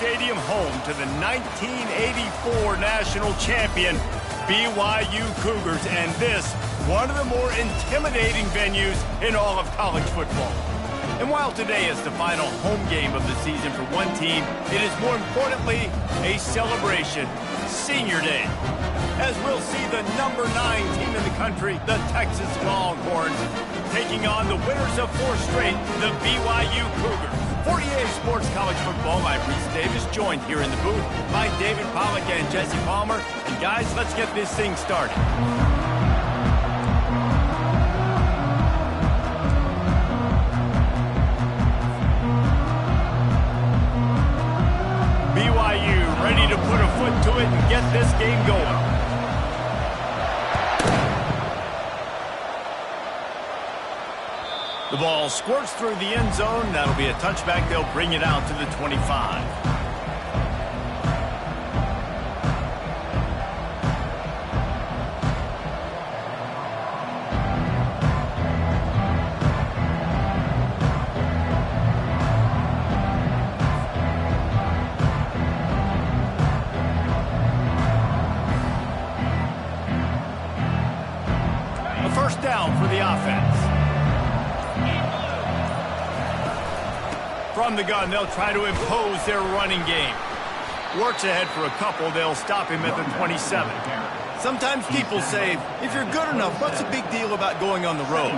Stadium, home to the 1984 national champion BYU Cougars, and this, one of the more intimidating venues in all of college football. And while today is the final home game of the season for one team, it is more importantly a celebration, Senior Day, as we'll see the number 9 team in the country, the Texas Longhorns, taking on the winners of 4 straight, the BYU Cougars. For EA Sports College Football, I'm Reese Davis, joined here in the booth by David Pollack and Jesse Palmer. And guys, let's get this thing started. BYU ready to put a foot to it and get this game going. The ball squirts through the end zone. That'll be a touchback. They'll bring it out to the 25. A first down for the offense. From the gun, they'll try to impose their running game. Works ahead for a couple. They'll stop him at the 27. Sometimes people say, if you're good enough, what's the big deal about going on the road?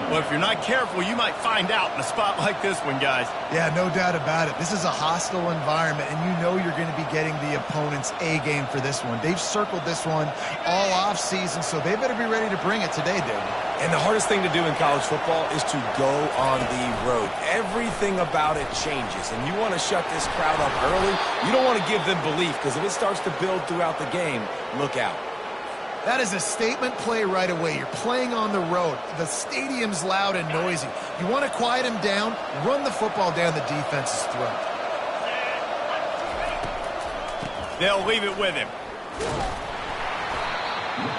Well, if you're not careful, you might find out in a spot like this one, guys. Yeah, no doubt about it. This is a hostile environment, and you know you're going to be getting the opponent's A game for this one. They've circled this one all off season, so they better be ready to bring it today, David. And the hardest thing to do in college football is to go on the road. Everything about it changes, and you want to shut this crowd up early. You don't want to give them belief, because if it starts to build throughout the game, look out. That is a statement play right away. You're playing on the road. The stadium's loud and noisy. You want to quiet him down, run the football down the defense's throat. They'll leave it with him.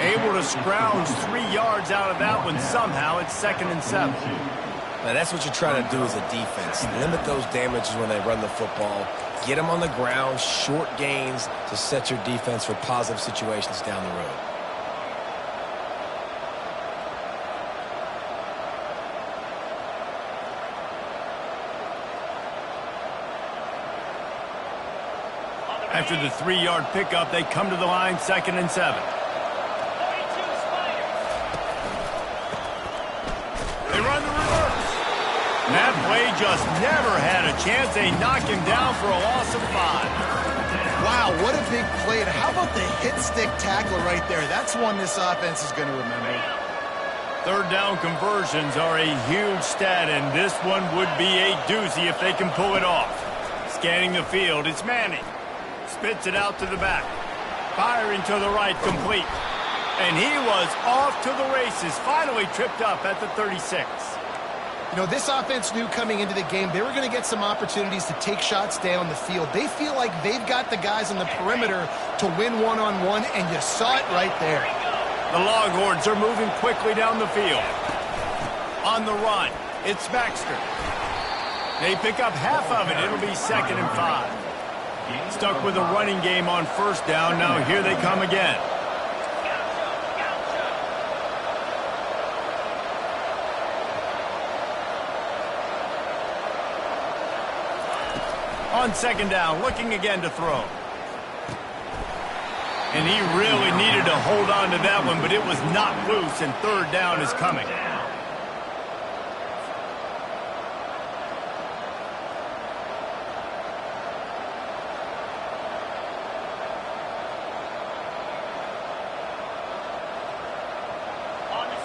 Able to scrounge 3 yards out of that one somehow. It's 2nd and 7. Now, that's what you're trying to do as a defense. Limit those damages when they run the football. Get them on the ground, short gains to set your defense for positive situations down the road. After the 3-yard pickup, they come to the line, 2nd and 7. They run the reverse. That play just never had a chance. They knock him down for a loss of 5. Wow, what a big play. And how about the hit-stick tackle right there? That's one this offense is going to remember. 3rd down conversions are a huge stat, and this one would be a doozy if they can pull it off. Scanning the field, it's Manning. Spits it out to the back. Firing to the right, complete. And he was off to the races, finally tripped up at the 36. You know, this offense knew coming into the game they were going to get some opportunities to take shots down the field. They feel like they've got the guys on the perimeter to win one-on-one, and you saw it right there. The Longhorns are moving quickly down the field. On the run, it's Baxter. They pick up half of it. It'll be 2nd and 5. Stuck with a running game on 1st down. Now here they come again. On 2nd down, looking again to throw. And he really needed to hold on to that one, but it was not loose, and 3rd down is coming.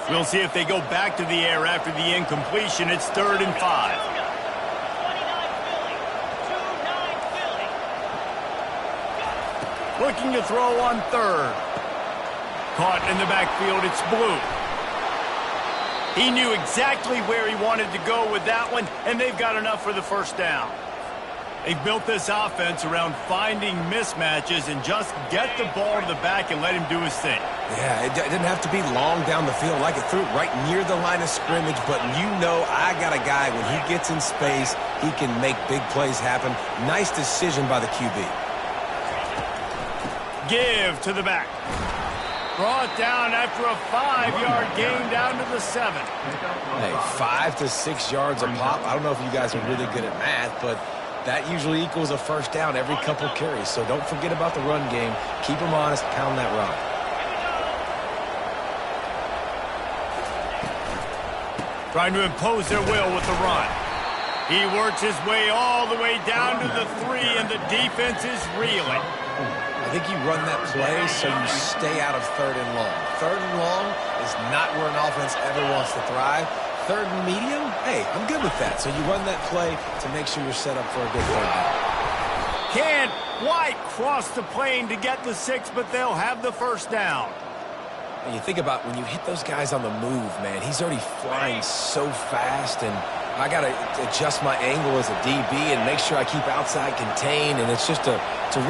We'll see if they go back to the air after the incompletion. It's 3rd and 5. Looking to throw on 3rd. Caught in the backfield, it's Blue. He knew exactly where he wanted to go with that one, and they've got enough for the 1st down. They've built this offense around finding mismatches and just get the ball to the back and let him do his thing. Yeah, it didn't have to be long down the field. Like it threw it right near the line of scrimmage, but you know I got a guy, when he gets in space, he can make big plays happen. Nice decision by the QB. Give to the back. Brought down after a 5-yard gain down to the 7. Hey, 5 to 6 yards a pop. I don't know if you guys are really good at math, but that usually equals a first down every couple carries. So don't forget about the run game. Keep them honest, pound that rock. Trying to impose their will with the run. He works his way all the way down to the 3, and the defense is reeling. I think you run that play so you stay out of 3rd and long. 3rd and long is not where an offense ever wants to thrive. 3rd and medium, hey, I'm good with that. So you run that play to make sure you're set up for a good 3rd down. Can't quite cross the plane to get the 6, but they'll have the first down. And you think about when you hit those guys on the move, man, he's already flying so fast, and I got to adjust my angle as a DB and make sure I keep outside contained, and it's just a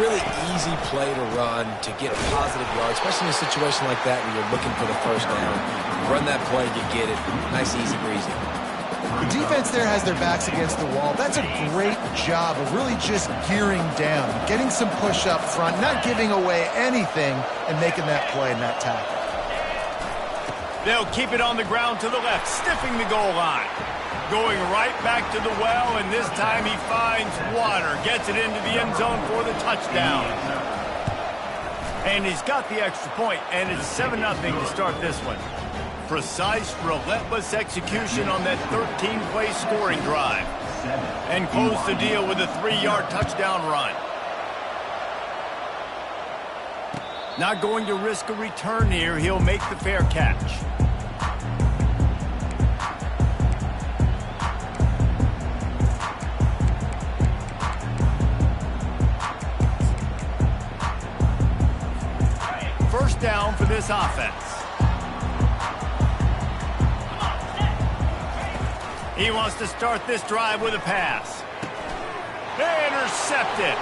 really easy play to run to get positive yards, especially in a situation like that where you're looking for the first down. You run that play, you get it. Nice, easy breezy. The defense there has their backs against the wall. That's a great job of really just gearing down, getting some push up front, not giving away anything, and making that play and that tackle. They'll keep it on the ground to the left, stiffing the goal line. Going right back to the well, and this time he finds water. Gets it into the end zone for the touchdown. And he's got the extra point, and it's 7-0 to start this one. Precise, relentless execution on that 13-play scoring drive. And close the deal with a 3-yard touchdown run. Not going to risk a return here. He'll make the fair catch. First down for this offense. He wants to start this drive with a pass. Intercepted.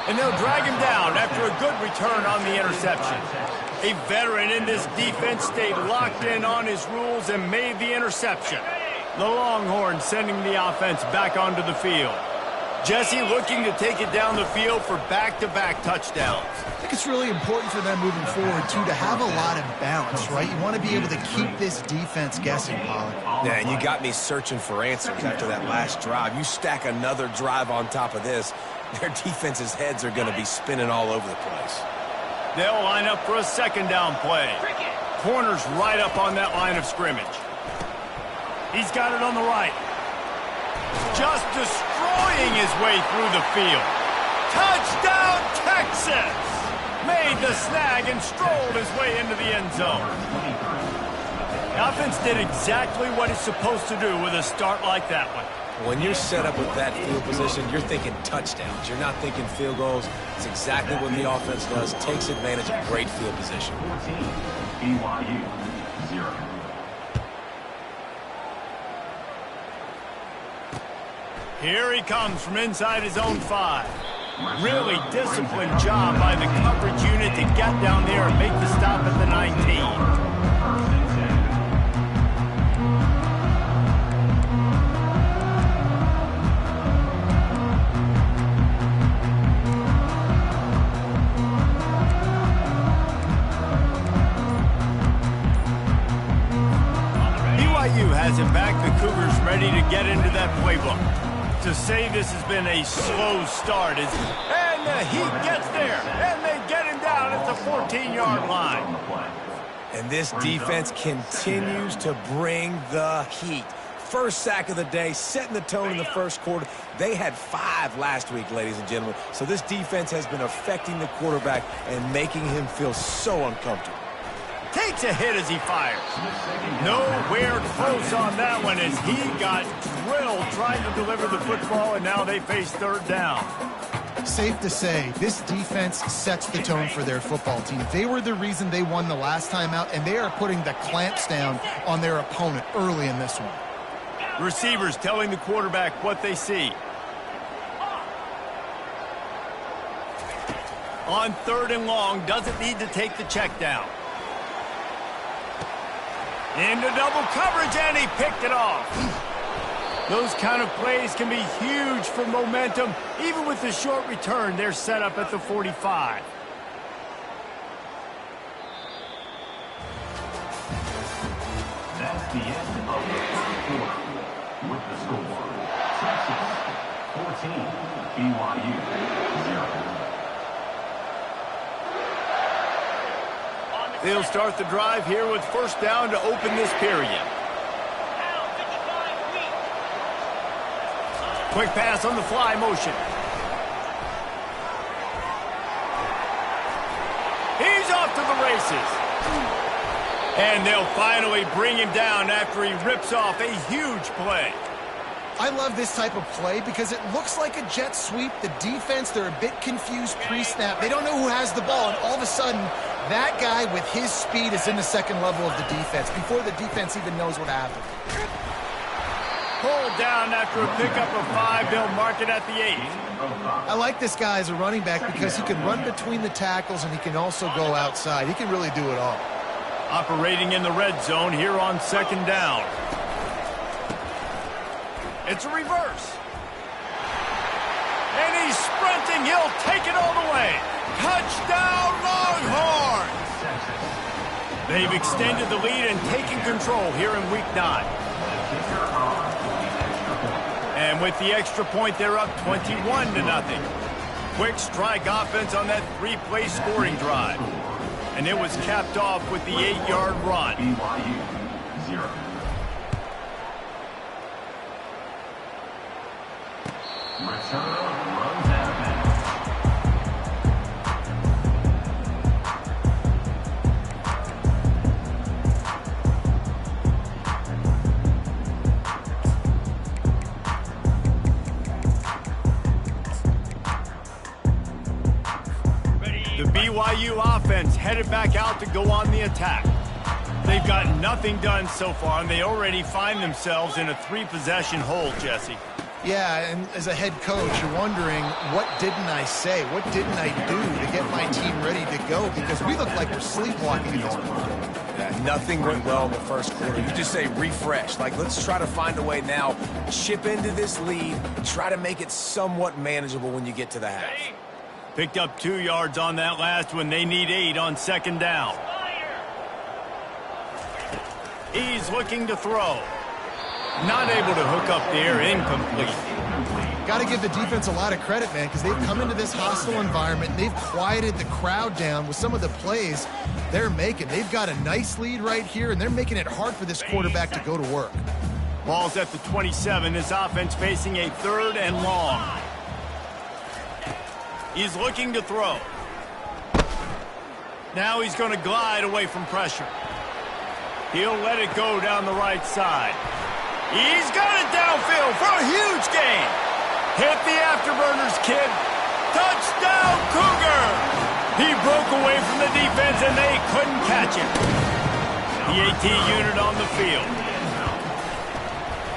And they'll drag him down after a good return on the interception. A veteran in this defense stayed locked in on his rules and made the interception. The Longhorns sending the offense back onto the field. Jesse looking to take it down the field for back-to-back touchdowns. I think it's really important for them moving forward, too, to have a lot of balance, right? You want to be able to keep this defense guessing, Pollard. Yeah, and you got me searching for answers after that last drive. You stack another drive on top of this, their defense's heads are going to be spinning all over the place. They'll line up for a second down play. Corner's right up on that line of scrimmage. He's got it on the right. Just destroying his way through the field. Touchdown, Texas! Made the snag and strolled his way into the end zone. The offense did exactly what it's supposed to do with a start like that one. When you're set up with that field position, you're thinking touchdowns. You're not thinking field goals. It's exactly what the offense does. Takes advantage of great field position. 14, BYU, 0. Here he comes from inside his own 5. Really disciplined job by the coverage unit to get down there and make the stop at the 19. BYU has it back. The Cougars ready to get into that playbook. To say this has been a slow start and the Heat gets there, and they get him down at the 14-yard line. And this defense continues to bring the heat. First sack of the day, setting the tone in the first quarter. They had 5 last week, ladies and gentlemen. So this defense has been affecting the quarterback and making him feel so uncomfortable. Takes a hit as he fires. Nowhere close on that one as he got drilled trying to deliver the football, and now they face third down. Safe to say, this defense sets the tone for their football team. They were the reason they won the last time out, and they are putting the clamps down on their opponent early in this one. Receivers telling the quarterback what they see. On 3rd and long, doesn't need to take the check down. Into double coverage, and he picked it off. Those kind of plays can be huge for momentum. Even with the short return, they're set up at the 45. That's the end of the first quarter. With the score, Texas 14, BYU 0. They'll start the drive here with 1st down to open this period. Quick pass on the fly motion. He's off to the races. And they'll finally bring him down after he rips off a huge play. I love this type of play because it looks like a jet sweep. The defense, they're a bit confused pre-snap. They don't know who has the ball, and all of a sudden, that guy with his speed is in the 2nd level of the defense before the defense even knows what happened. Pulled down after a pickup of 5. They'll mark it at the 8. I like this guy as a running back because he can run between the tackles and he can also go outside. He can really do it all. Operating in the red zone here on 2nd down. It's a reverse. And he's sprinting. He'll take it all the way. Touchdown, Longhorns! They've extended the lead and taken control here in Week 9. And with the extra point, they're up 21-0. Quick strike offense on that 3-play scoring drive. And it was capped off with the 8-yard run. BYU 0. Return runs out of bounds. The BYU offense headed back out to go on the attack. They've got nothing done so far, and they already find themselves in a 3-possession hole, Jesse. Yeah, and as a head coach, you're wondering, what didn't I say? What didn't I do to get my team ready to go? Because we look like we're sleepwalking at this point. Yeah, nothing went well in the 1st quarter. You just say refresh. Like, let's try to find a way now, chip into this lead, try to make it somewhat manageable when you get to the half. Picked up 2 yards on that last one. They need 8 on 2nd down. He's looking to throw. Not able to hook up there. Incomplete. Got to give the defense a lot of credit, man, because they've come into this hostile environment. And they've quieted the crowd down with some of the plays they're making. They've got a nice lead right here, and they're making it hard for this quarterback to go to work. Ball's at the 27. This offense facing a 3rd and long. He's looking to throw. Now he's going to glide away from pressure. He'll let it go down the right side. He's got it downfield for a huge gain. Hit the afterburners, kid. Touchdown, Cougar! He broke away from the defense, and they couldn't catch him. The AT unit on the field.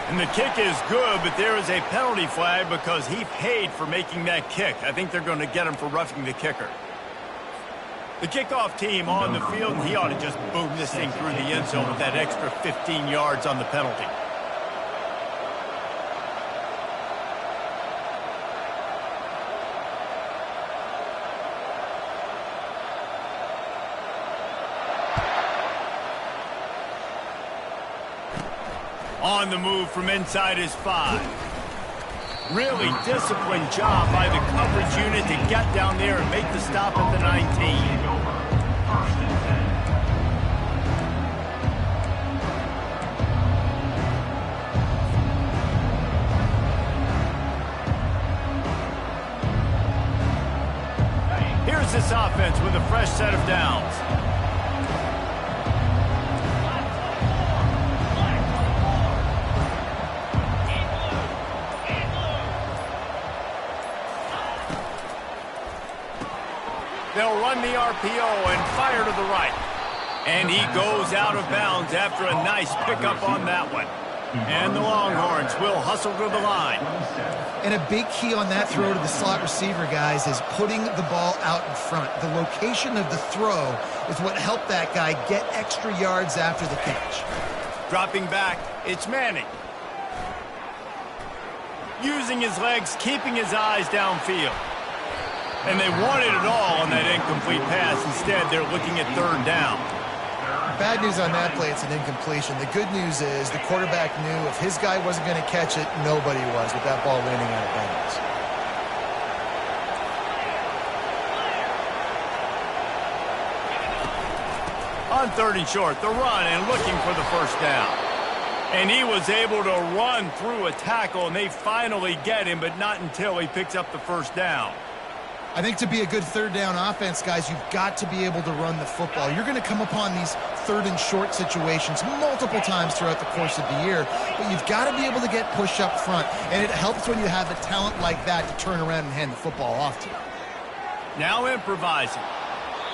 And the kick is good, but there is a penalty flag because he paid for making that kick. I think they're going to get him for roughing the kicker. The kickoff team on the field, and he ought to just boom this thing through the end zone with that extra 15 yards on the penalty. On the move from inside his 5. Really disciplined job by the coverage unit to get down there and make the stop at the 19. Here's this offense with a fresh set of downs. They'll run the RPO and fire to the right. And he goes out of bounds after a nice pickup on that one. And the Longhorns will hustle to the line. And a big key on that throw to the slot receiver, guys, is putting the ball out in front. The location of the throw is what helped that guy get extra yards after the catch. Dropping back, it's Manning. Using his legs, keeping his eyes downfield. And they wanted it all on that incomplete pass. Instead, they're looking at third down. Bad news on that play, it's an incompletion. The good news is the quarterback knew if his guy wasn't going to catch it, nobody was with that ball landing out of bounds. On third and short, the run and looking for the first down. And he was able to run through a tackle, and they finally get him, but not until he picks up the first down. I think to be a good third down offense, guys, you've got to be able to run the football. You're going to come upon these third and short situations multiple times throughout the course of the year, but you've got to be able to get push up front, and it helps when you have a talent like that to turn around and hand the football off to. Now improvising,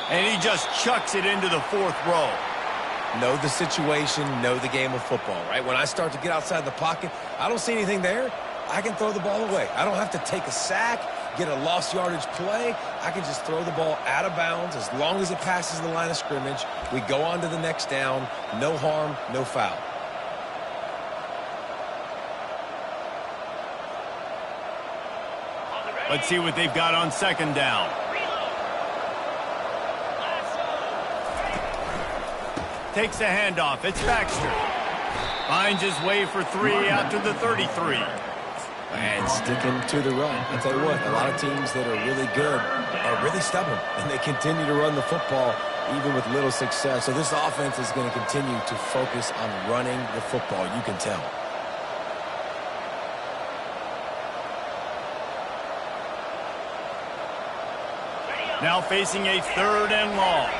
and he just chucks it into the fourth row. Know the situation, know the game of football, right? When I start to get outside the pocket, I don't see anything there, I can throw the ball away. I don't have to take a sack, get a lost yardage play. I can just throw the ball out of bounds as long as it passes the line of scrimmage. We go on to the next down. No harm, no foul. Let's see what they've got on second down. Takes a handoff. It's Baxter. Finds his way for three out to the 33. And sticking to the run. I'll tell you what, a lot of teams that are really good are really stubborn, and they continue to run the football even with little success. So this offense is going to continue to focus on running the football. You can tell. Now facing a third and long.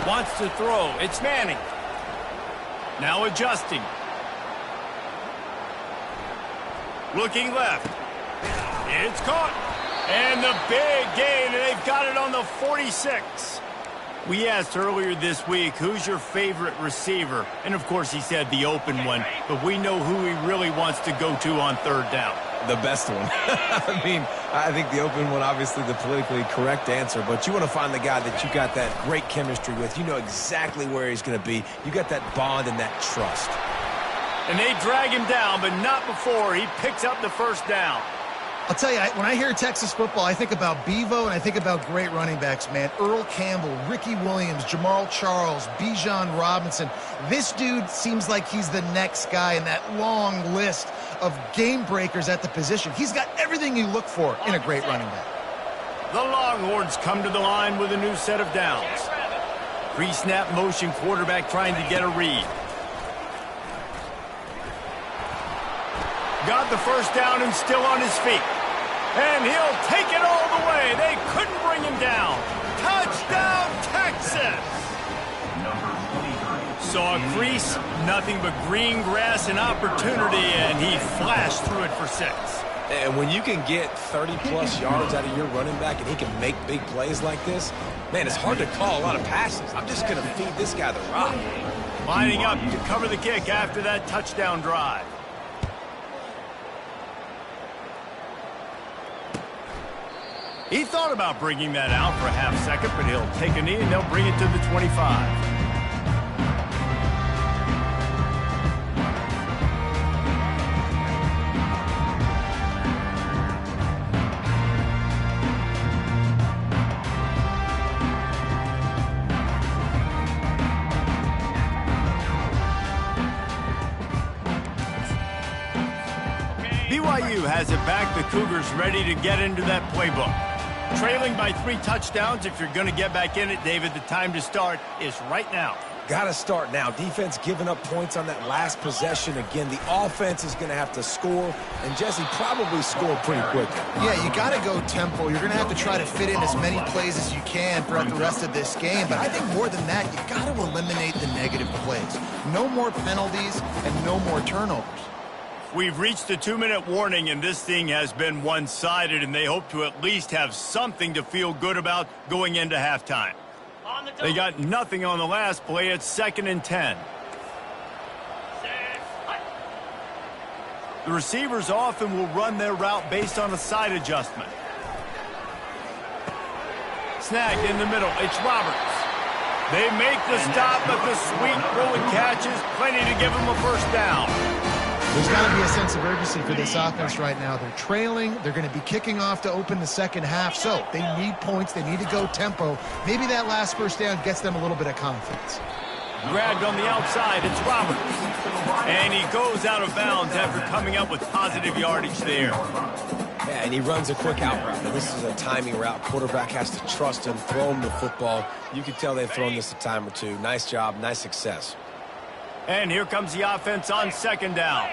Wants to throw. It's Manning. Now adjusting. Looking left. It's caught. And the big gain, and they've got it on the 46. We asked earlier this week, who's your favorite receiver? And, of course, he said the open one. But we know who he really wants to go to on third down. The best one. I mean, I think the open one, obviously the politically correct answer, but you want to find the guy that you got that great chemistry with. You know exactly where he's going to be. You got that bond and that trust. And they drag him down, but not before he picks up the first down. I'll tell you, when I hear Texas football, I think about Bevo and I think about great running backs, man. Earl Campbell, Ricky Williams, Jamal Charles, Bijan Robinson. This dude seems like he's the next guy in that long list of game breakers at the position. He's got everything you look for in a great running back. The Longhorns come to the line with a new set of downs. Pre-snap motion quarterback trying to get a read. Got the first down and still on his feet. And he'll take it all the way. They couldn't bring him down. Touchdown, Texas! Saw a crease, nothing but green grass and opportunity, and he flashed through it for 6. And when you can get 30-plus yards out of your running back and he can make big plays like this, man, it's hard to call a lot of passes. I'm just going to feed this guy the rock. Lining up to cover the kick after that touchdown drive. He thought about bringing that out for a half second, but he'll take a knee and they'll bring it to the 25. BYU has it back. The Cougars ready to get into that playbook. Trailing by 3 touchdowns. If you're going to get back in it, David, the time to start is right now. Got to start now. Defense giving up points on that last possession. Again, the offense is going to have to score, and Jesse probably score pretty quickly. Yeah, you got to go tempo. You're going to have to try to fit in as many plays as you can throughout the rest of this game. But I think more than that, you got to eliminate the negative plays. No more penalties and no more turnovers. We've reached a 2-minute warning, and this thing has been one-sided, and they hope to at least have something to feel good about going into halftime. They got nothing on the last play. It's 2nd and 10. The receivers often will run their route based on a side adjustment. Snagged in the middle. It's Roberts. They make the stop, but the sweet throw and catch is plenty to give them a first down. There's got to be a sense of urgency for this offense right now. They're trailing. They're going to be kicking off to open the second half, so they need points. They need to go tempo. Maybe that last first down gets them a little bit of confidence. Grabbed on the outside. It's Roberts. And he goes out of bounds after coming up with positive yardage there. Yeah, and he runs a quick out route. This is a timing route. Quarterback has to trust him, throw him the football. You can tell they've thrown this a time or two. Nice job, nice success. And here comes the offense on 2nd down.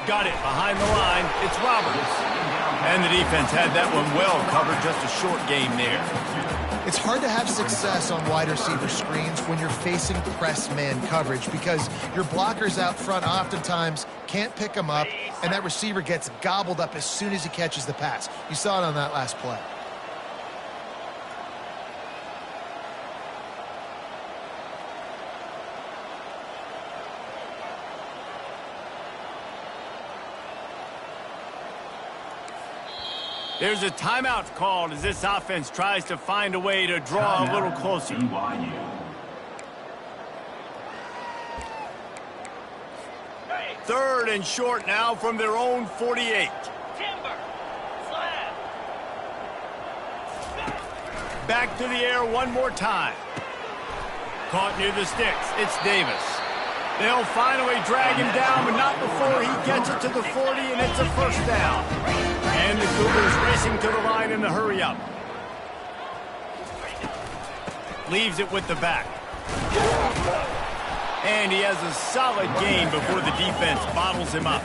Got it behind the line. It's Roberts. And the defense had that one well covered. Just a short game there. It's hard to have success on wide receiver screens when you're facing press man coverage because your blockers out front oftentimes can't pick them up, and that receiver gets gobbled up as soon as he catches the pass. You saw it on that last play. There's a timeout called as this offense tries to find a way to draw a little closer. Third and short now from their own 48. Back to the air one more time. Caught near the sticks. It's Davis. They'll finally drag him down, but not before he gets it to the 40, and it's a first down. And the Cougars racing to the line in the hurry-up. Leaves it with the back. And he has a solid gain before the defense bottles him up.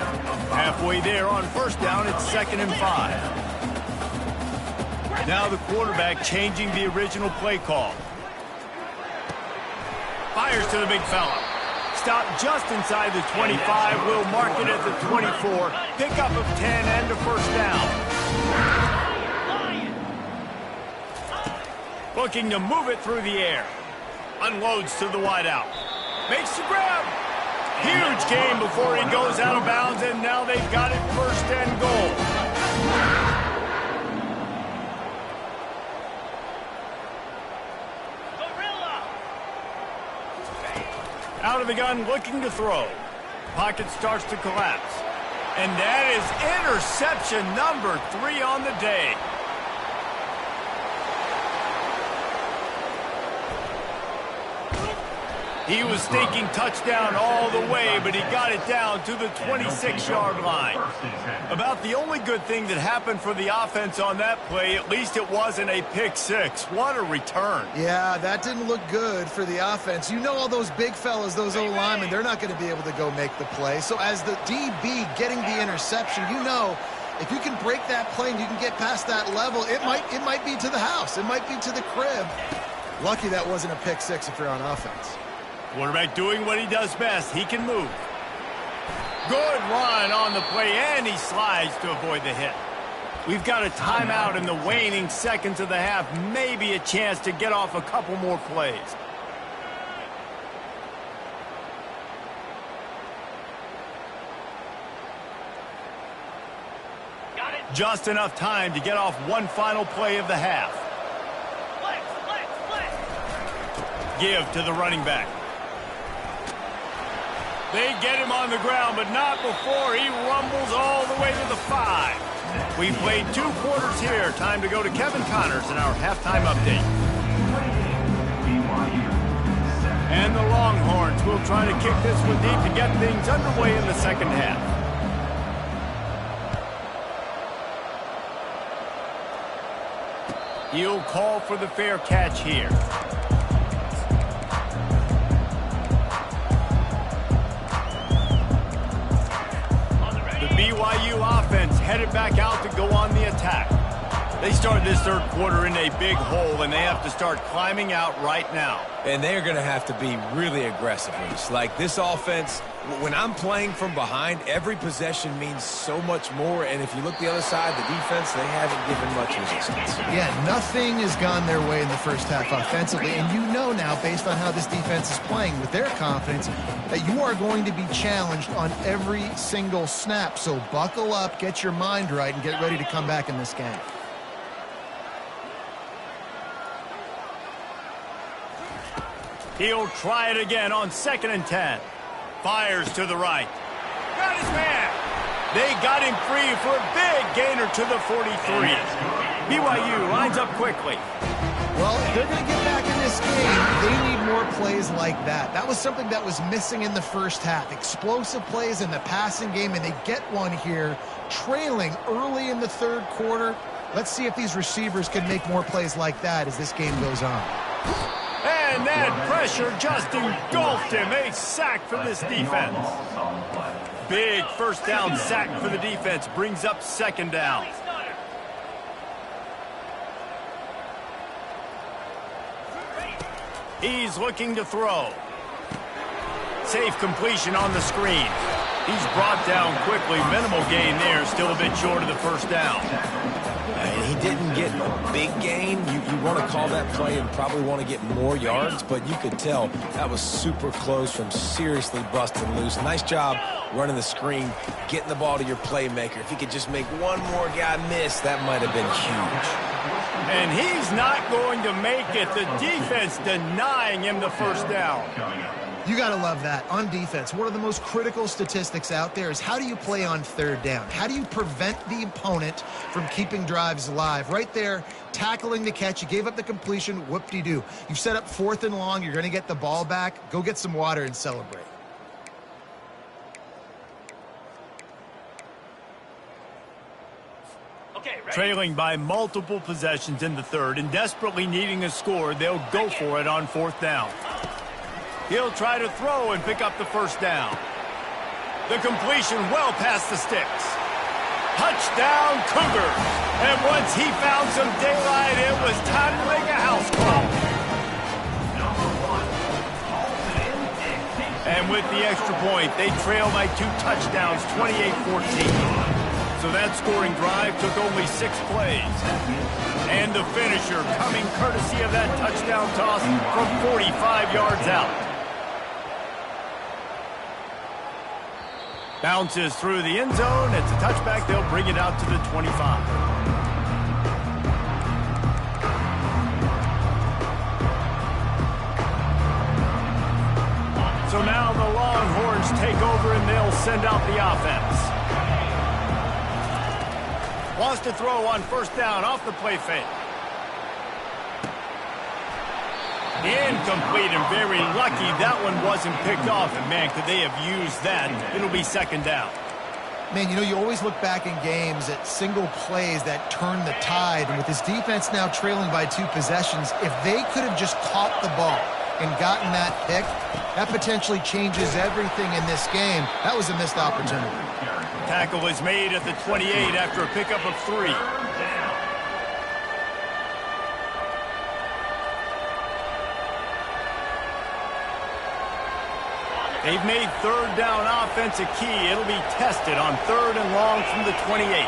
Halfway there on first down, it's 2nd and 5. Now the quarterback changing the original play call. Fires to the big fella. Stop just inside the 25. We'll mark it at the 24. Pickup of 10 and a first down. Looking to move it through the air. Unloads to the wideout. Makes the grab. Huge gain before he goes out of bounds, and now they've got it 1st and goal. Out of the gun, looking to throw. Pocket starts to collapse. And that is interception number 3 on the day. He was thinking touchdown all the way, but he got it down to the 26-yard line. About the only good thing that happened for the offense on that play, at least it wasn't a pick six. What a return. Yeah, that didn't look good for the offense. You know all those big fellas, those O-linemen, they're not going to be able to go make the play. So as the DB getting the interception, you know if you can break that play and you can get past that level, it might be to the house. It might be to the crib. Lucky that wasn't a pick six if you're on offense. Quarterback doing what he does best. He can move. Good run on the play, and he slides to avoid the hit. We've got a timeout in the waning seconds of the half. Maybe a chance to get off a couple more plays. Just enough time to get off one final play of the half. Give to the running back. They get him on the ground, but not before he rumbles all the way to the 5. We've played 2 quarters here. Time to go to Kevin Connors in our halftime update. And the Longhorns will try to kick this one deep to get things underway in the second half. He'll call for the fair catch here. BYU offense headed back out to go on the attack. They started this third quarter in a big hole, and they have to start climbing out right now. And they're going to have to be really aggressive. Like this offense, when I'm playing from behind, every possession means so much more. And if you look the other side, the defense, they haven't given much resistance. Yeah, nothing has gone their way in the first half offensively. And you know now, based on how this defense is playing with their confidence, that you are going to be challenged on every single snap. So buckle up, get your mind right, and get ready to come back in this game. He'll try it again on 2nd and 10. Fires to the right. Got his man. They got him free for a big gainer to the 43. BYU lines up quickly. Well, if they're going to get back in this game, they need more plays like that. That was something that was missing in the first half. Explosive plays in the passing game, and they get one here, trailing early in the third quarter. Let's see if these receivers can make more plays like that as this game goes on. And that pressure just engulfed him. A sack for this defense. Big first down sack for the defense. Brings up 2nd down. He's looking to throw. Safe completion on the screen. He's brought down quickly. Minimal gain there. Still a bit short of the first down. And he didn't get a big gain. You want to call that play and probably want to get more yards, but you could tell that was super close from seriously busting loose. Nice job running the screen, getting the ball to your playmaker. If he could just make one more guy miss, that might have been huge. And he's not going to make it. The defense denying him the first down. You got to love that. On defense, one of the most critical statistics out there is how do you play on 3rd down? How do you prevent the opponent from keeping drives alive? Right there, tackling the catch. You gave up the completion. Whoop-de-doo. You've set up 4th and long. You're going to get the ball back. Go get some water and celebrate. Trailing by multiple possessions in the third and desperately needing a score, they'll go for it on 4th down. He'll try to throw and pick up the first down. The completion well past the sticks. Touchdown, Cougars. And once he found some daylight, it was time to make a house call. And with the extra point, they trail by 2 touchdowns, 28-14. So that scoring drive took only 6 plays. And the finisher coming courtesy of that touchdown toss from 45 yards out. Bounces through the end zone. It's a touchback. They'll bring it out to the 25. So now the Longhorns take over and they'll send out the offense. Wants to throw on 1st down off the play fake. Incomplete and very lucky that one wasn't picked off. And, man, could they have used that? It'll be 2nd down. Man, you know, you always look back in games at single plays that turn the tide. And with this defense now trailing by 2 possessions, if they could have just caught the ball and gotten that pick, that potentially changes everything in this game. That was a missed opportunity. Tackle is made at the 28 after a pickup of 3. They've made 3rd down offense a key. It'll be tested on 3rd and long from the 28.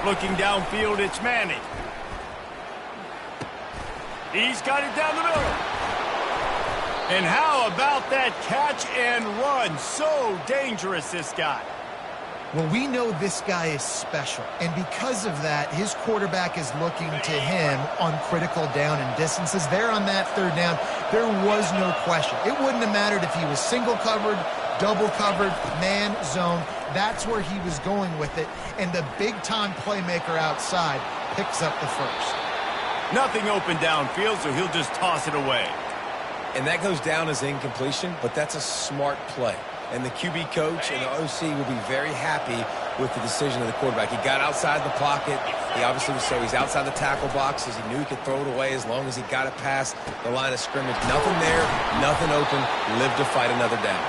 Looking downfield, it's Manning. He's got it down the middle. And how about that catch and run? So dangerous, this guy. Well, we know this guy is special, and because of that, his quarterback is looking to him on critical down and distances. There on that 3rd down, there was no question. It wouldn't have mattered if he was single covered, double covered, man, zone. That's where he was going with it, and the big-time playmaker outside picks up the first. Nothing open downfield, so he'll just toss it away. And that goes down as incompletion, but that's a smart play. And the QB coach and the OC will be very happy with the decision of the quarterback. He got outside the pocket. He obviously was he's outside the tackle boxes. He knew he could throw it away as long as he got it past the line of scrimmage. Nothing there, nothing open. Live to fight another down.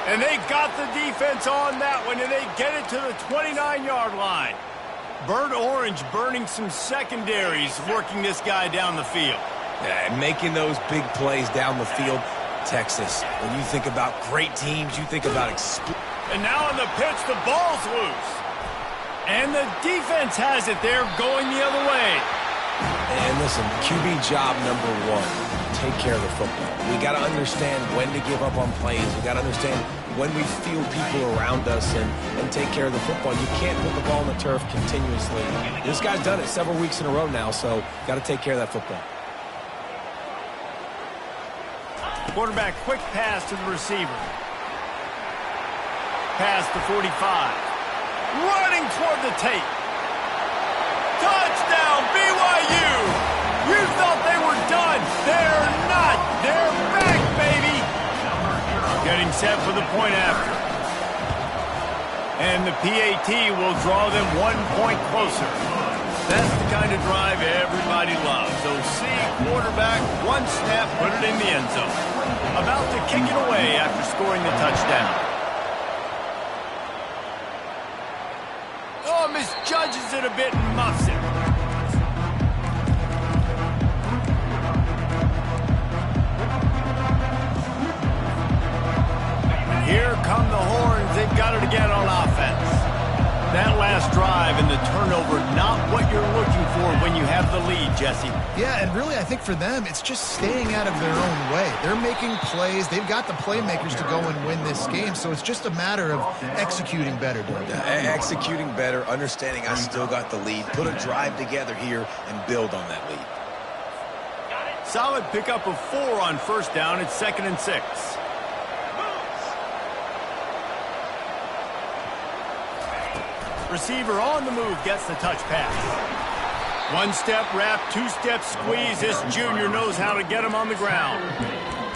And they got the defense on that one, and they get it to the 29-yard line. Burnt orange burning some secondaries, working this guy down the field. Yeah, and making those big plays down the field. Texas, when you think about great teams, you think about and now on the pitch, the ball's loose. And the defense has it. They're going the other way. And listen, QB job number one, take care of the football. We got to understand when to give up on plays. We got to understand when we feel people around us and take care of the football. You can't put the ball on the turf continuously. This guy's done it several weeks in a row now, so got to take care of that football. Quarterback, quick pass to the receiver. Pass to 45. Running toward the tape. Touchdown, BYU! You thought they were done. They're not. They're back, baby. Getting set for the point after. And the PAT will draw them 1 point closer. That's the kind of drive everybody loves. So see quarterback, one snap, put it in the end zone. About to kick it away after scoring the touchdown. Oh, misjudges it a bit and muffs it. Here come the horns. They've got it again on offense. That last drive and the turnover, not what you're looking for when you have the lead, Jesse. Yeah, and really I think for them, it's just staying out of their own way. They're making plays. They've got the playmakers to go and win this game, so it's just a matter of executing better, Doug. Executing better, understanding I still got the lead. Put a drive together here and build on that lead. Solid pickup of 4 on first down. It's 2nd and 6. Receiver on the move gets the touch pass. 1-step wrap, 2-step squeeze. This junior knows how to get him on the ground.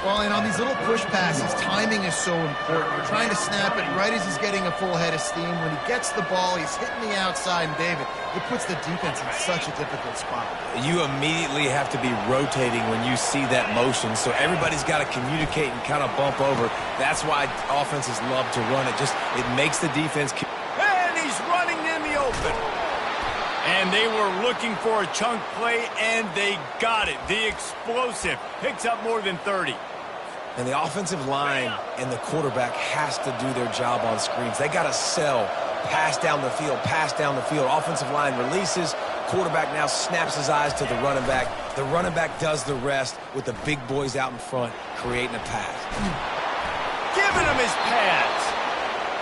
Well, and on these little push passes, timing is so important. You're trying to snap it right as he's getting a full head of steam. When he gets the ball, he's hitting the outside, and David, it puts the defense in such a difficult spot. You immediately have to be rotating when you see that motion, so everybody's got to communicate and kind of bump over. That's why offenses love to run it. It makes the defense... He's running in the open. And they were looking for a chunk play, and they got it. The explosive picks up more than 30. And the offensive line and the quarterback has to do their job on screens. They got to sell. Pass down the field, pass down the field. Offensive line releases. Quarterback now snaps his eyes to the running back. The running back does the rest with the big boys out in front, creating a pass. Giving him his pads.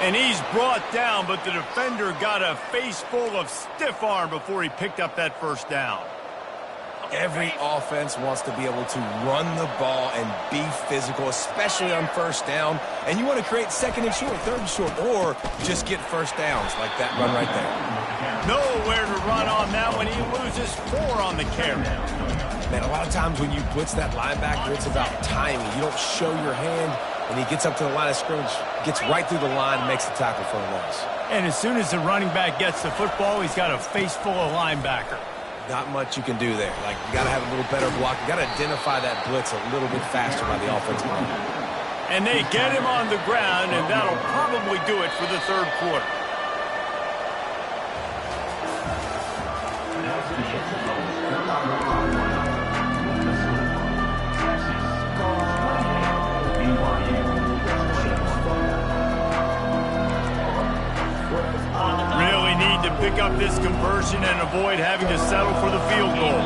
And he's brought down, but the defender got a face full of stiff arm before he picked up that first down. Every offense wants to be able to run the ball and be physical, especially on first down. And you want to create 2nd and short, 3rd and short, or just get first downs like that run right there. Nowhere to run on that when he loses 4 on the carry. Man, a lot of times when you blitz that linebacker, it's about timing. You don't show your hand, and he gets up to the line of scrimmage, gets right through the line, and makes the tackle for a loss. And as soon as the running back gets the football, he's got a face full of linebacker. Not much you can do there. Like, you got to have a little better block. You got to identify that blitz a little bit faster by the offensive line. And they get him on the ground, and that'll probably do it for the 3rd quarter. Really need to pick up this conversion and avoid having to settle for the field goal.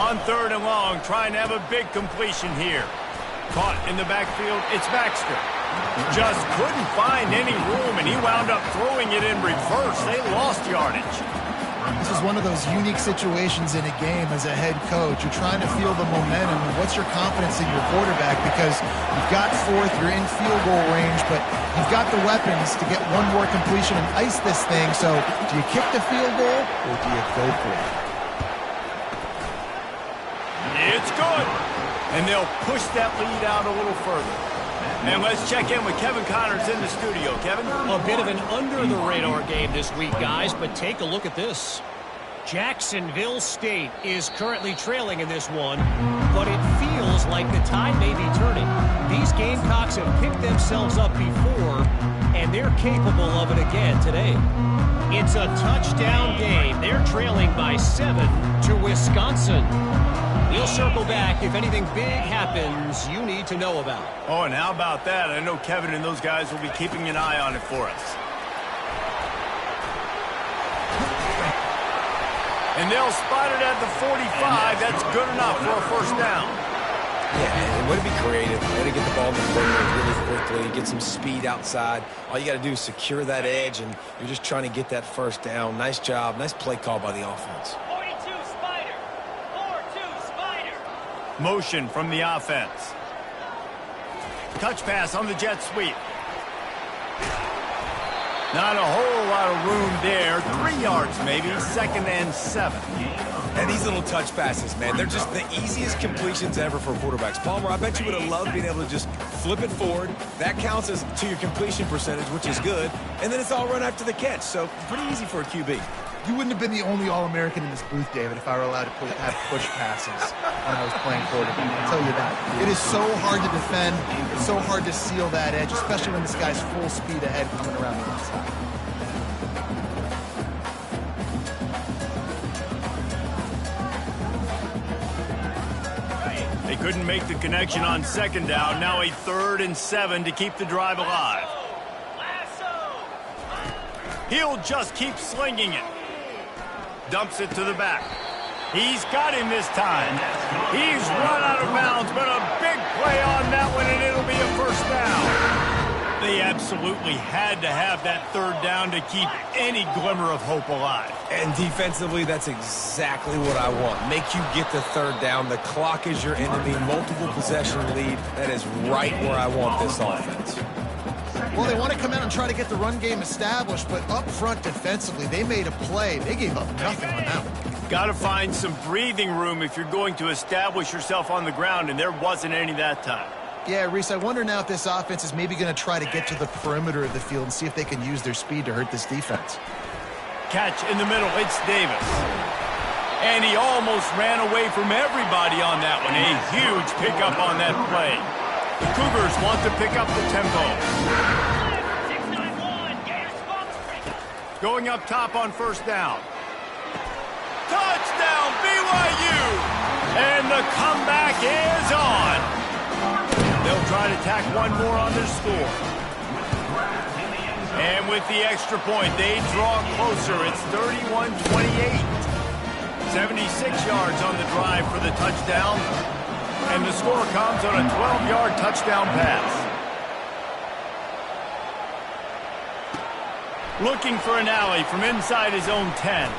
On 3rd and long, trying to have a big completion here. Caught in the backfield, it's Baxter. Just couldn't find any room, and he wound up throwing it in reverse. They lost yardage. This is one of those unique situations in a game as a head coach. You're trying to feel the momentum. What's your confidence in your quarterback? Because you've got 4th, you're in field goal range, but you've got the weapons to get one more completion and ice this thing. So do you kick the field goal or do you go for it? It's good. And they'll push that lead out a little further. And let's check in with Kevin Connors in the studio. Kevin? A bit of an under-the-radar game this week, guys, but take a look at this. Jacksonville State is currently trailing in this one, but it feels like the tide may be turning. These Gamecocks have picked themselves up before, and they're capable of it again today. It's a touchdown game. They're trailing by 7 to Wisconsin. We'll circle back if anything big happens you need to know about. Oh, and how about that? I know Kevin and those guys will be keeping an eye on it for us. And they'll spot it at the 45. That's good enough for a first down. Yeah, and way to be creative. Way to get the ball in the perimeter really quickly, get some speed outside. All you got to do is secure that edge, and you're just trying to get that first down. Nice job. Nice play call by the offense. 42 Spider. 4-2 Spider. Motion from the offense. Touch pass on the jet sweep. Not a whole lot of room there. 3 yards maybe. 2nd and 7. And these little touch passes, man, they're just the easiest completions ever for quarterbacks. Palmer, I bet you would have loved being able to just flip it forward. That counts as to your completion percentage, which is good. And then it's all run after the catch. So pretty easy for a QB. You wouldn't have been the only All-American in this booth, David, if I were allowed to have push passes when I was playing quarterback. I'll tell you that. It is so hard to defend. It's so hard to seal that edge, especially when this guy's full speed ahead coming around the inside. They couldn't make the connection on 2nd down. Now a 3rd and 7 to keep the drive alive. He'll just keep slinging it. Dumps it to the back. He's got him this time. He's run out of bounds, but a big play on that one, and it'll be a first down. They absolutely had to have that 3rd down to keep any glimmer of hope alive. And defensively, that's exactly what I want. Make you get the 3rd down. The clock is your enemy. Multiple possession lead. That is right where I want this offense. Well, they want to come out and try to get the run game established, but up front defensively, they made a play. They gave up nothing on that one. Got to find some breathing room if you're going to establish yourself on the ground, and there wasn't any that time. Yeah, Reese, I wonder now if this offense is maybe going to try to get to the perimeter of the field and see if they can use their speed to hurt this defense. Catch in the middle. It's Davis. And he almost ran away from everybody on that one. A huge pickup on that play. The Cougars want to pick up the tempo. 691 Gators box break. Going up top on 1st down. Touchdown, BYU! And the comeback is on. They'll try to tack one more on their score. And with the extra point, they draw closer. It's 31-28. 76 yards on the drive for the touchdown. And the score comes on a 12-yard touchdown pass. Looking for an alley from inside his own 10.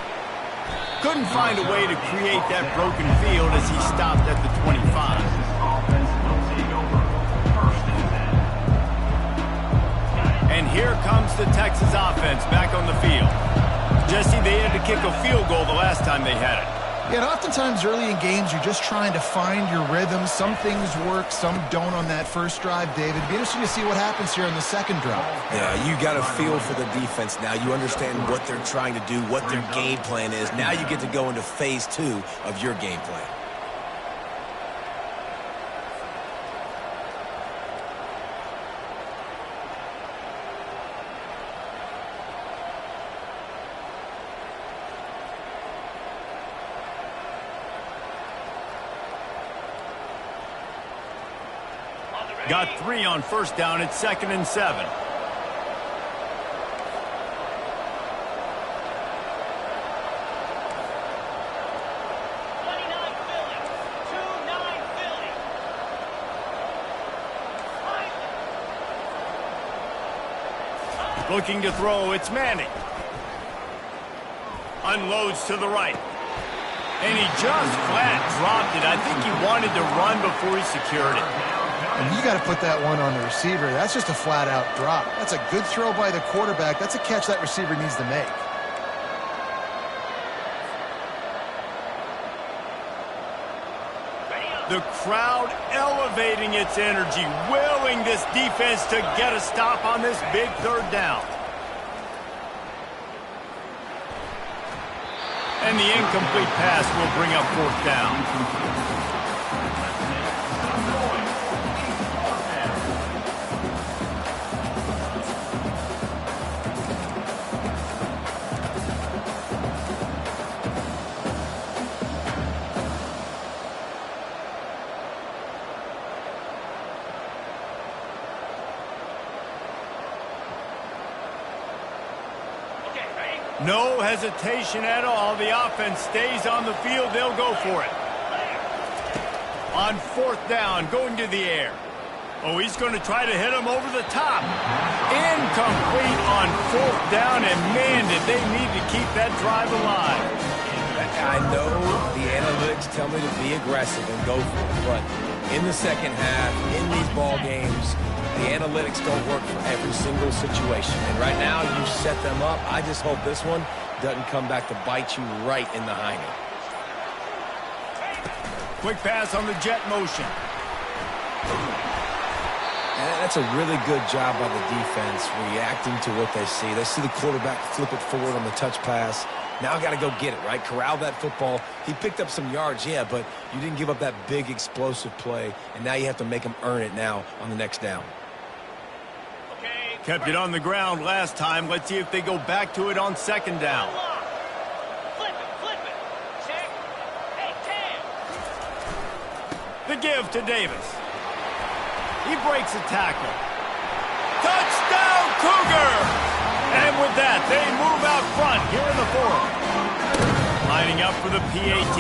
Couldn't find a way to create that broken field as he stopped at the 25. And here comes the Texas offense back on the field. Jesse, they had to kick a field goal the last time they had it. Yeah, and oftentimes early in games, you're just trying to find your rhythm. Some things work, some don't on that first drive, David. It'd be interesting to see what happens here on the 2nd drive. Yeah, you got a feel for the defense now. You understand what they're trying to do, what their game plan is. Now you get to go into phase 2 of your game plan. Got 3 on 1st down. It's 2nd and 7. Looking to throw, it's Manning. Unloads to the right. And he just flat dropped it. I think he wanted to run before he secured it. And you got to put that one on the receiver. That's just a flat-out drop. That's a good throw by the quarterback. That's a catch that receiver needs to make. The crowd elevating its energy, willing this defense to get a stop on this big 3rd down. And the incomplete pass will bring up 4th down. No hesitation at all. The offense stays on the field. They'll go for it. On 4th down, going to the air. Oh, he's going to try to hit him over the top. Incomplete on 4th down, and man, did they need to keep that drive alive. I know the analytics tell me to be aggressive and go for it, but in the second half, in these ball games, the analytics don't work for every single situation. And right now, you set them up. I just hope this one doesn't come back to bite you right in the hiney. Quick pass on the jet motion. And that's a really good job by the defense, reacting to what they see. They see the quarterback flip it forward on the touch pass. Now got to go get it, right? Corral that football. He picked up some yards, yeah, but you didn't give up that big explosive play, and now you have to make them earn it now on the next down. Kept it on the ground last time. Let's see if they go back to it on 2nd down. Flip it. Check. Hey, Cam. The give to Davis. He breaks a tackle. Touchdown, Cougar! And with that, they move out front here in the 4th. Lining up for the PAT.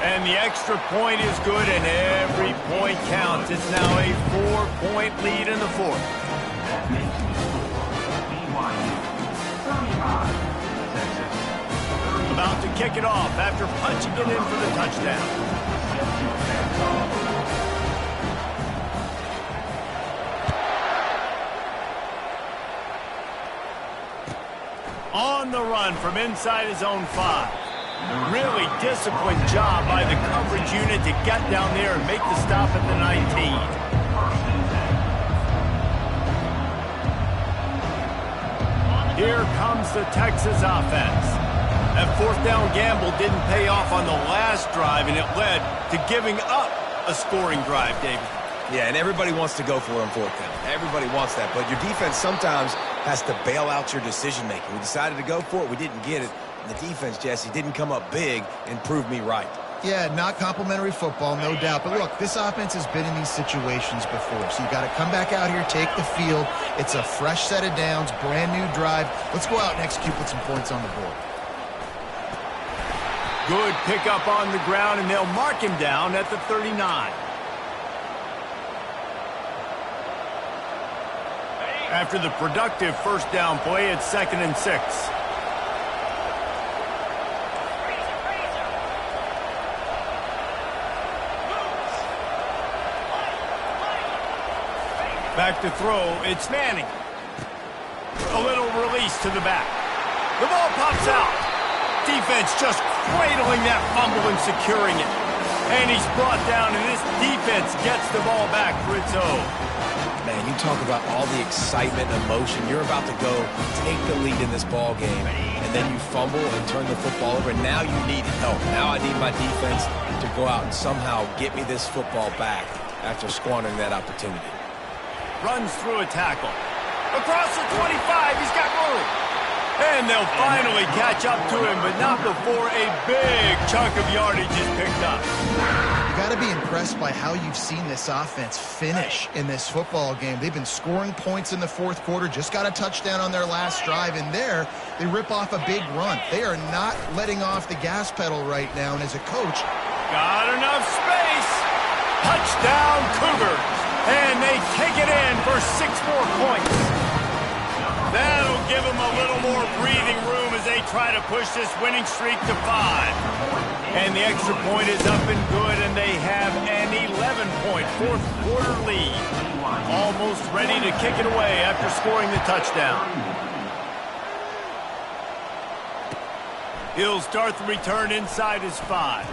And the extra point is good, and every point counts. It's now a 4-point lead in the 4th. That makes the score BYU 35, Texas 30. About to kick it off after punching it in for the touchdown. On the run from inside his own 5. Really disciplined job by the coverage unit to get down there and make the stop at the 19. Here comes the Texas offense. That 4th down gamble didn't pay off on the last drive, and it led to giving up a scoring drive, David. Yeah, and everybody wants to go for it on 4th down. Everybody wants that, but your defense sometimes has to bail out your decision-making. We decided to go for it. We didn't get it. And the defense, Jesse, didn't come up big and prove me right. Yeah, not complimentary football, no doubt. But look, this offense has been in these situations before. So you got to come back out here, take the field. It's a fresh set of downs, brand new drive. Let's go out and execute with some points on the board. Good pickup on the ground, and they'll mark him down at the 39. After the productive 1st down play, it's 2nd and 6. Back to throw, it's Manning. A little release to the back. The ball pops out. Defense just cradling that fumble and securing it. And he's brought down, and this defense gets the ball back for its own. Man, you talk about all the excitement and emotion. You're about to go take the lead in this ball game, and then you fumble and turn the football over. Now you need help. Now I need my defense to go out and somehow get me this football back after squandering that opportunity. Runs through a tackle. Across the 25, he's got room. And they'll finally catch up to him, but not before a big chunk of yardage is picked up. You got to be impressed by how you've seen this offense finish in this football game. They've been scoring points in the 4th quarter, just got a touchdown on their last drive, and there they rip off a big run. They are not letting off the gas pedal right now, and as a coach... Got enough space. Touchdown, Cougars. And they take it in for 6 more points. That'll give them a little more breathing room as they try to push this winning streak to 5. And the extra point is up and good, and they have an 11-point 4th quarter lead. Almost ready to kick it away after scoring the touchdown. He'll start the return inside his 5.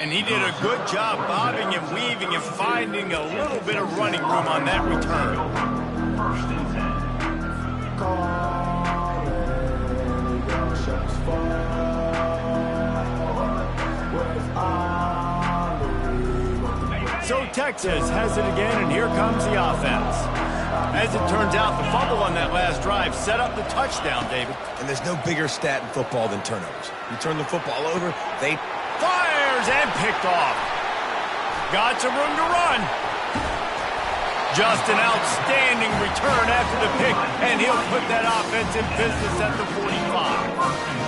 And he did a good job bobbing and weaving and finding a little bit of running room on that return. 1st and 10. So Texas has it again, and here comes the offense. As it turns out, the fumble on that last drive set up the touchdown, David. And there's no bigger stat in football than turnovers. You turn the football over, they... Fires and picked off. Got some room to run. Just an outstanding return after the pick, and he'll put that offense in business at the 45.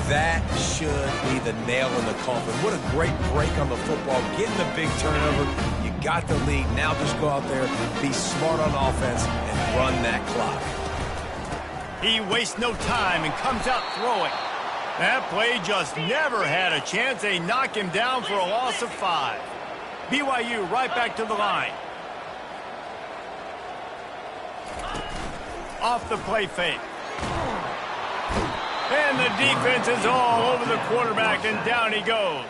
That should be the nail in the coffin. What a great break on the football, getting the big turnover. You got the lead. Now just go out there, be smart on offense, and run that clock. He wastes no time and comes out throwing. That play just never had a chance. They knock him down for a loss of 5. BYU right back to the line. Off the play fake. And the defense is all over the quarterback, and down he goes.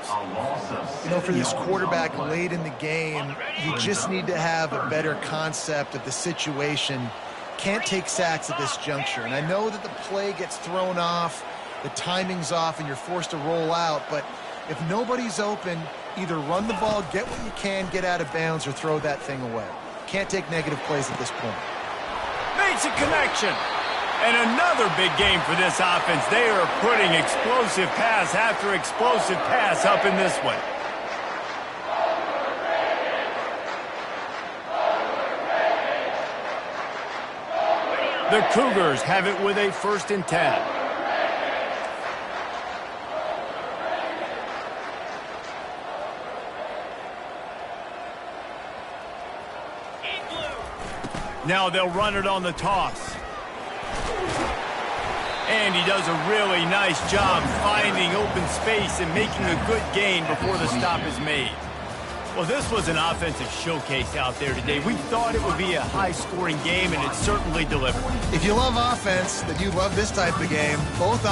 You know, for this quarterback late in the game, you just need to have a better concept of the situation. Can't take sacks at this juncture. And I know that the play gets thrown off, the timing's off, and you're forced to roll out. But if nobody's open, either run the ball, get what you can, get out of bounds, or throw that thing away. Can't take negative plays at this point. Makes a connection. And another big game for this offense. They are putting explosive pass after explosive pass up in this one. The Cougars have it with a 1st and 10. Now they'll run it on the toss. And he does a really nice job finding open space and making a good gain before the stop is made. Well, this was an offensive showcase out there today. We thought it would be a high-scoring game, and it certainly delivered. If you love offense, then you love this type of game. Both